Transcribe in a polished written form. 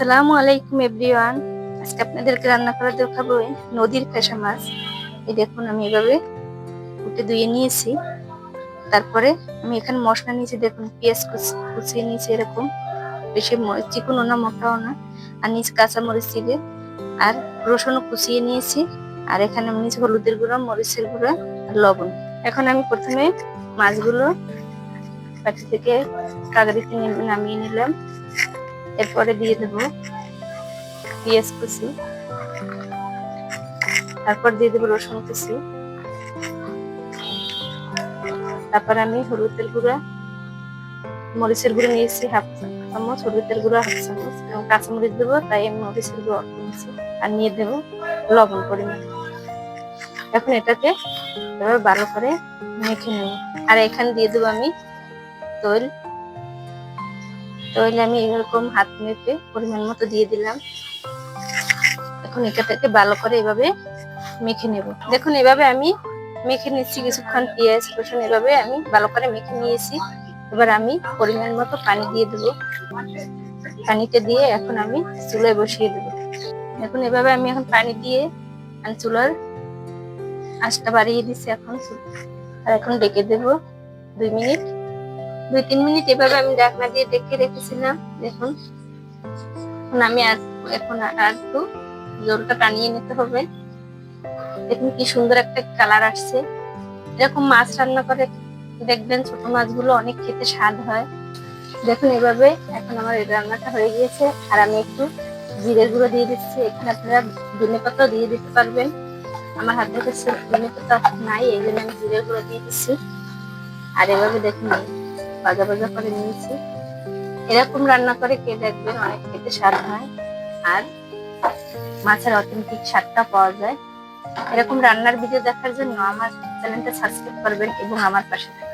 আসসালামু আলাইকুম এভরিওয়ান। আজকে আপনাদেরকে রান্না করে দেখাবো নদীর ফেসা মাছ। এই দেখুন আমি এভাবে কুটে ধুয়ে নিয়েছি। তারপরে আমি এখানে মশলা নিয়েছি, দেখুন পেঁয়াজ কুচিয়ে নিয়েছি, এরকম বেশি চিকনও না মোটাও না, আর নিচে কাঁচামরিচ চিড়ে আর রসুনও কুচিয়ে নিয়েছি। আর এখানে আমি নিয়েছি হলুদের গুঁড়া, মরিচের গুঁড়া আর লবণ। এখন আমি প্রথমে মাছগুলো পাটি থেকে কাগড়িতে নামিয়ে নিলাম। এরপরে দিয়ে দেবো পেঁয়াজ কুচি, তারপর দিয়ে দেবো রসুন কুচি, তারপর আমি হলুদের গুঁড়া, মরিচের গুঁড়ো নিয়েছি হাফ চামচ, হলুদের গুঁড়ো হাফ চামচ, এবং কাঁচামরিচ দেবো তাই আমি মরিচের গুঁড়ো অল্প নিয়েছি, আর নিয়ে দেবো লবণ পরিমাণ। এখন এটাকে এভাবে ভালো করে মেখে নেব। আর এখানে দিয়ে দেবো আমি তৈল। আমি এরকম হাত মেপে পরিমাণ মতো দিয়ে দিলাম। এখন এটাকে ভালো করে এভাবে মেখে নেব। দেখুন এভাবে আমি মেখে নিচ্ছি কিছুক্ষণ, পেঁয়াজ রসুন এভাবে আমি ভালো করে মেখে নিয়েছি। এবার আমি পরিমাণ মতো পানি দিয়ে দেব। পানিটা দিয়ে এখন আমি চুলায় বসিয়ে দেব। দেখুন এভাবে আমি এখন পানি দিয়ে চুলার আঁচটা বাড়িয়ে দিচ্ছি এখন। আর এখন ডেকে দেব 2-3 মিনিট। এভাবে আমি ঢাকনা দিয়ে ডেকে রেখেছিলাম। দেখুন আমি এখন আর একটু জলটা টানিয়ে নিতে হবে। দেখুন কি সুন্দর একটা কালার আসছে। এরকম মাছ রান্না করে দেখবেন, ছোট মাছগুলো অনেক খেতে স্বাদ হয়। দেখুন এভাবে এখন আমার এই রান্নাটা হয়ে গিয়েছে। আর আমি একটু জিরে গুঁড়ো দিয়ে দিচ্ছি। এখানে আপনারা ধনেপাতা দিয়ে দিতে পারবেন। আমার হাতে কাছে ধনেপাতা নাই, এই জন্য আমি জিরে গুঁড়ো দিয়ে দিচ্ছি। আর এভাবে দেখুন ভাজা ভাজা করে নিয়েছি। এরকম রান্না করে খেয়ে দেখবেন, অনেক খেতে স্বাদ হয় আর মাছের অথেন্টিক স্বাদটা পাওয়া যায়। এরকম রান্নার ভিডিও দেখার জন্য আমার চ্যানেলটা সাবস্ক্রাইব করবেন এবং আমার পাশে থাকবেন।